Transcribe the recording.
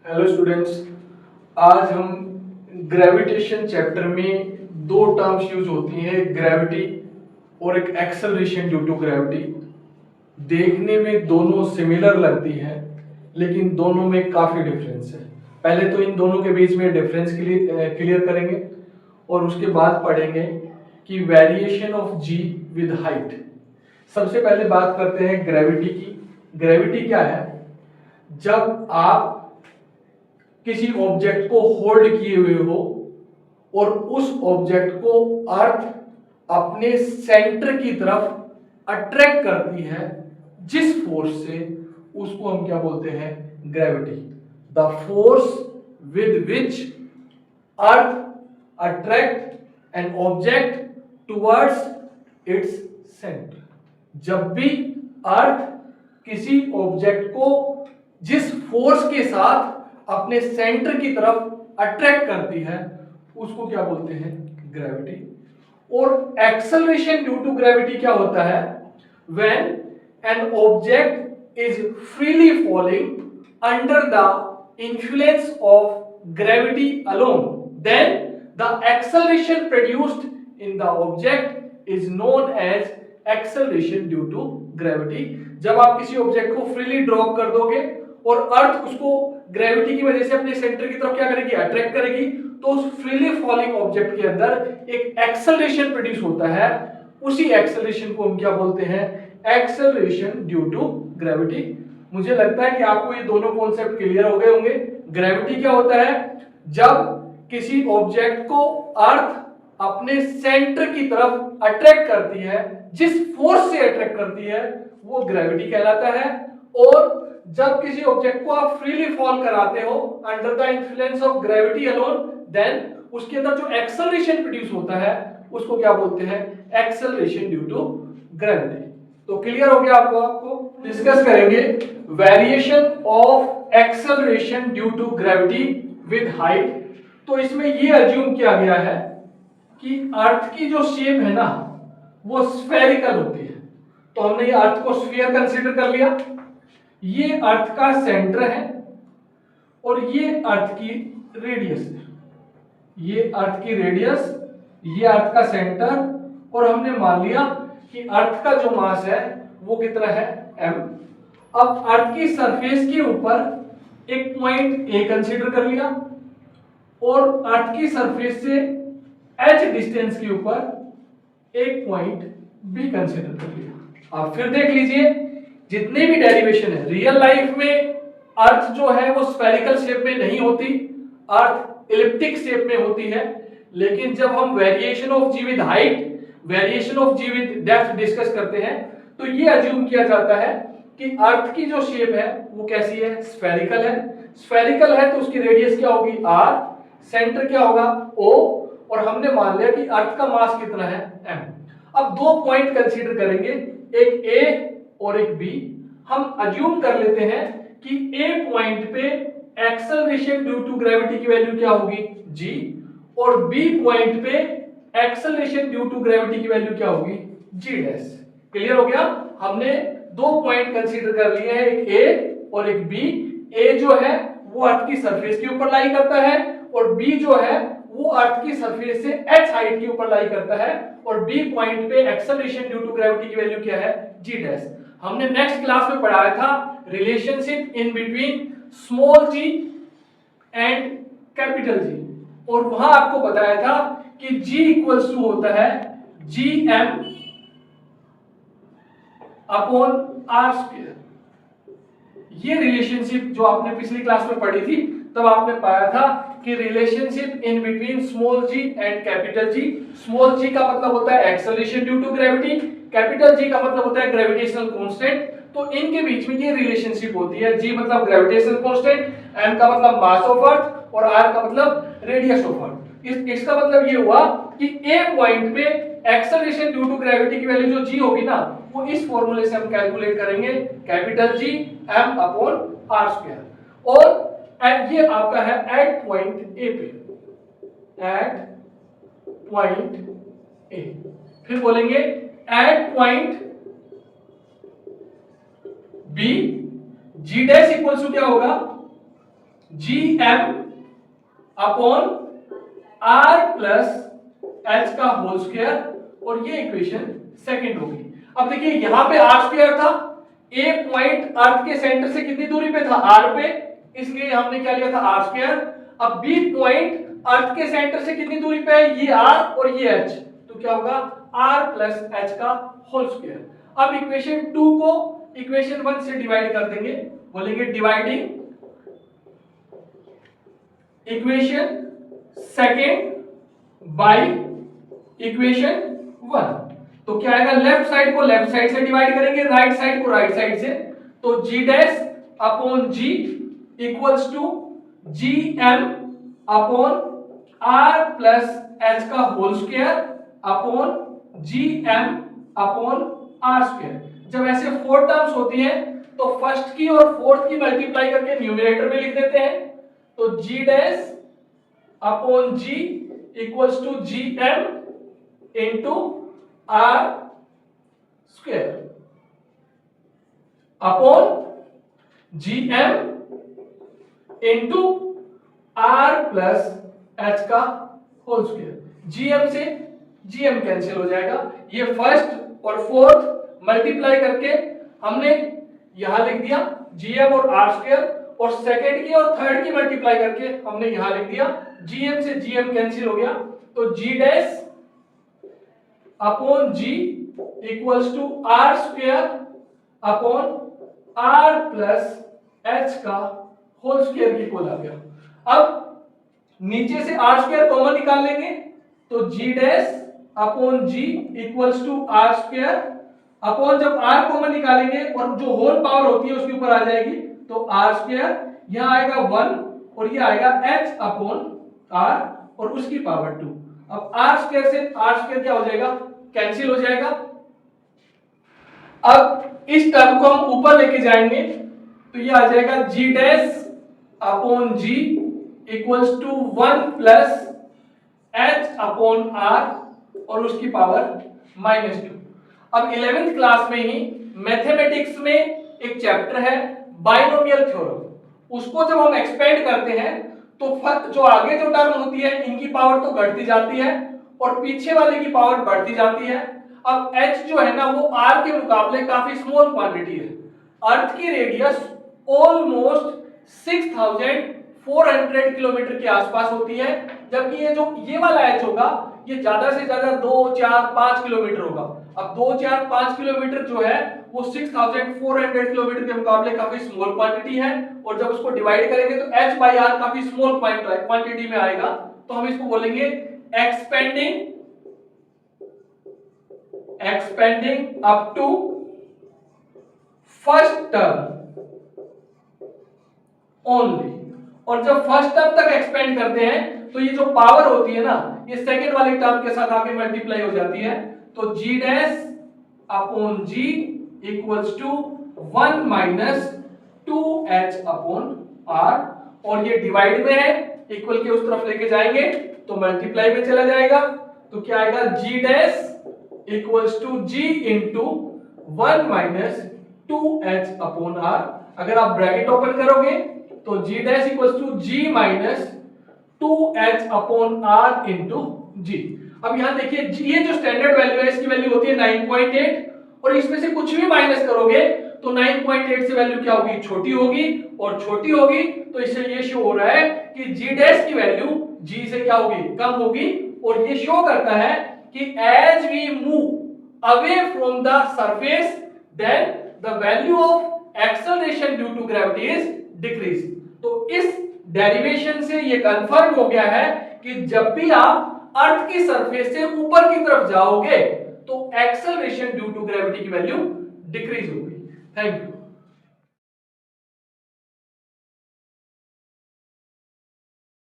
Hello students. आज हम gravitation chapter में दो टर्म्स यूज होती हैं, ग्रेविटी और एक एक्सेलरेशन ड्यू टू ग्रेविटी। देखने में दोनों सिमिलर लगती हैं लेकिन दोनों में काफ़ी डिफरेंस है। पहले तो इन दोनों के बीच में डिफरेंस क्लियर करेंगे और उसके बाद पढ़ेंगे कि variation of G with height. सबसे पहले बात करते हैं ग्रेविटी की। ग्रेविटी क्या है? जब आप किसी ऑब्जेक्ट को होल्ड किए हुए हो और उस ऑब्जेक्ट को अर्थ अपने सेंटर की तरफ अट्रैक्ट करती है, जिस फोर्स से, उसको हम क्या बोलते हैं? Gravity. The force with which earth attract an object towards its centre. जब भी अर्थ किसी ऑब्जेक्ट को जिस फोर्स के साथ अपने सेंटर की तरफ अट्रैक्ट करती है, उसको क्या बोलते हैं? ग्रेविटी। और एक्सेलरेशन ड्यू टू ग्रेविटी क्या होता है? When an object is freely falling under the influence of gravity alone, then the acceleration produced in the object is known as acceleration due to gravity. जब आप किसी object को freely drop कर दोगे और अर्थ उसको ग्रेविटी की वजह से अपने सेंटर की तरफ क्या करेगी? अट्रैक्ट करेगी, तो उस फ्रीली फॉलिंग ऑब्जेक्ट के अंदर एक एक्सेलरेशन प्रोड्यूस होता है। उसी एक्सेलरेशन को हम क्या बोलते हैं? Acceleration due to gravity. मुझे लगता है कि आपको ये दोनों कॉन्सेप्ट क्लियर हो गए होंगे। ग्रेविटी क्या होता है? जब किसी ऑब्जेक्ट को अर्थ अपने सेंटर की तरफ अट्रैक्ट करती है, जिस फोर्स से अट्रैक्ट करती है, वो ग्रेविटी कहलाता है। और जब किसी ऑब्जेक्ट को आप फ्रीली फॉल कराते हो under the influence of gravity alone, then उसके अंदर जो एक्सेलरेशन प्रोड्यूस होता है, उसको क्या बोलते हैं? Acceleration due to gravity. तो क्लियर हो गया आपको डिस्कस करेंगे variation of acceleration due to gravity with height. तो इसमें ये अज्यूम किया गया है कि अर्थ की जो शेप है ना, वो स्फेरिकल होती है। तो हमने ये अर्थ को स्फीयर कंसीडर कर लिया। ये अर्थ का सेंटर है और ये अर्थ की रेडियस है। ये अर्थ की रेडियस, ये अर्थ का सेंटर, और हमने मान लिया कि अर्थ का जो मास है वो कितना है? m। अब अर्थ की सरफेस के ऊपर एक पॉइंट A कंसीडर कर लिया और अर्थ की सरफेस से h डिस्टेंस के ऊपर एक पॉइंट B कंसीडर कर लिया। अब फिर देख लीजिए, जितने भी डेरिवेशन है रियल लाइफ में, अर्थ जो है वो स्फेरिकल शेप में नहीं होती, अर्थ इलिप्टिक शेप में होती है। लेकिन जब हम variation of G with height, variation of G with depth discuss करते हैं, तो ये अज्यूम किया जाता है कि अर्थ की जो शेप है वो कैसी है? स्फेरिकल है। स्फेरिकल है तो उसकी रेडियस क्या होगी? r, सेंटर क्या होगा? o, और हमने मान लिया कि अर्थ का मास कितना है? m। अब दो पॉइंट कंसीडर करेंगे, एक A और एक B। हम अज्यूम कर लेते हैं कि A पॉइंट पे एक्सेलरेशन ड्यू टू ग्रेविटी की वैल्यू क्या होगी? g, और B पॉइंट पे एक्सेलरेशन ड्यू टू ग्रेविटी की वैल्यू क्या होगी? g dash. क्लियर हो गया? हमने दो पॉइंट कंसीडर कर लिए हैं, एक A और एक B। A जो है वो अर्थ की सरफेस के ऊपर लाई करता है और B जो है वो अर्थ की सरफेस से h हाइट के ऊपर लाई करता है, और B पॉइंट पे एक्सेलरेशन ड्यू टू ग्रेविटी की वैल्यू क्या है? g dash. हमने नेक्स्ट क्लास में पढ़ाया था relationship in between small g and capital G, और वहां आपको बताया था कि g इक्वल्स टू होता है gm अपॉन r स्क्वायर। ये रिलेशनशिप जो आपने पिछली क्लास में पढ़ी थी, तब आपने पाया था कि relationship in between small g and capital G। Small g का मतलब होता है acceleration due to gravity, capital G का मतलब होता है ग्रेविटेशनल कांस्टेंट। तो इनके बीच में ये रिलेशनशिप होती है। g मतलब ग्रेविटेशनल कांस्टेंट, m का मतलब मास ऑफ अर्थ और r का मतलब रेडियस ऑफ अर्थ। इसका मतलब ये हुआ कि a पॉइंट पे एक्सेलरेशन ड्यू टू ग्रेविटी की वैल्यू जो g होगी ना, वो इस फॉर्मूले से हम कैलकुलेट करेंगे, capital G m upon r square. और ये आपका है एट पॉइंट ए पे, एट पॉइंट ए। फिर बोलेंगे at point B, G dash equals to क्या होगा? G M upon R plus H का होल स्क्वायर, और ये इक्वेशन सेकंड होगी। अब देखिए यहां पे आर स्क्वायर था, ए पॉइंट अर्थ के सेंटर से कितनी दूरी पे था, आर पे, इसलिए हमने क्या लिया था आर स्क्वायर। अब बी पॉइंट अर्थ के सेंटर से कितनी दूरी पे है, ये आर और ये एच, तो क्या होगा आर प्लस एच का होल स्क्वायर। अब इक्वेशन 2 को इक्वेशन 1 से डिवाइड कर देंगे, बोलेंगे dividing equation second by equation 1, तो क्या आएगा, लेफ्ट साइड को लेफ्ट साइड से डिवाइड करेंगे, राइट साइड को राइट साइड से, तो g dash upon g equals to G M upon R plus H का whole square upon G M upon R square. जब ऐसे 4 टर्म्स होती हैं तो फर्स्ट की और फोर्थ की मल्टीप्लाई करके न्यूमरेटर में लिख देते हैं, तो g dash upon g equals to G M into R square upon G M into R plus H का होल स्क्वायर। जीएम से जीएम कैंसिल हो जाएगा, ये फर्स्ट और फोर्थ मल्टीप्लाई करके हमने यहां लिख दिया जीएम और आर स्क्वायर, और सेकेंड की और थर्ड की मल्टीप्लाई करके हमने यहां लिख दिया जीएम से जीएम कैंसिल हो गया, तो g dash upon g equals to R square upon R plus H का होल स्क्वायर की इक्वल आ गया। अब नीचे से आर स्क्वायर कॉमन निकाल लेंगे, तो g dash upon g equals to R square upon, जब आर कॉमन निकालेंगे और जो होल पावर होती है उसके ऊपर आ जाएगी, तो आर स्क्वायर यहां आएगा 1 और ये आएगा एच अपॉन आर और उसकी पावर 2। अब आर स्क्वायर से आर स्क्वायर क्या हो जाएगा, कैंसिल हो जाएगा। अब इस टर्म को हम ऊपर लेके जाएंगे, तो ये आ जाएगा g dash upon g equals to 1 plus h upon R और उसकी पावर -2। अब 11th क्लास में ही मैथमेटिक्स में एक चैप्टर है बाइनोमियल थ्योरम, उसको जब हम एक्सपेंड करते हैं तो जो आगे जो टर्म होती है इनकी पावर तो घटती जाती है और पीछे वाले की पावर बढ़ती जाती है। अब h जो है ना वो r के मुकाबले काफी स्मॉल क्वांटिटी है। अर्थ की रेडियस ऑलमोस्ट 6400 किलोमीटर के आसपास होती है, जबकि ये वाला h होगा ये ज्यादा से ज्यादा 2, 4, 5 किलोमीटर होगा। अब 2, 4, 5 किलोमीटर जो है वो 6400 किलोमीटर के मुकाबले काफी स्मॉल क्वांटिटी है, और जब उसको डिवाइड करेंगे तो h बाई r काफी स्मॉल क्वांटिटी में आएगा, तो हम इसको बोलेंगे expanding up to first term only. और जब फर्स्ट टर्म तक एक्सपेंड करते हैं तो ये जो पावर होती है ना ये सेकंड वाले टर्म के साथ आके मल्टीप्लाई हो जाती है, तो g dash upon g equals to 1 minus 2h upon r, और ये डिवाइड में है, इक्वल के उस तरफ लेके जाएंगे तो मल्टीप्लाई में चला जाएगा, तो क्या आएगा g dash equals to g into 1 minus 2h upon r। अगर आप ब्रैकेट ओपन करोगे तो g dash equals to g minus 2h upon r into g। अब यहां देखिए ये जो स्टैंडर्ड वैल्यू है इसकी वैल्यू होती है 9.8, और इसमें से कुछ भी माइनस करोगे तो 9.8 से वैल्यू क्या होगी, छोटी होगी, और छोटी होगी तो इससे ये शो हो रहा है कि g डैश की वैल्यू g से क्या होगी, कम होगी, और ये शो करता है कि as we move away from the surface then the value of acceleration due to gravity is decreased। तो इस डेरिवेशन से ये कंफर्म हो गया है कि जब भी आप अर्थ की सरफेस से ऊपर की तरफ जाओगे तो एक्सेलरेशन ड्यू टू ग्रेविटी की वैल्यू डिक्रीज होगी। Thank you.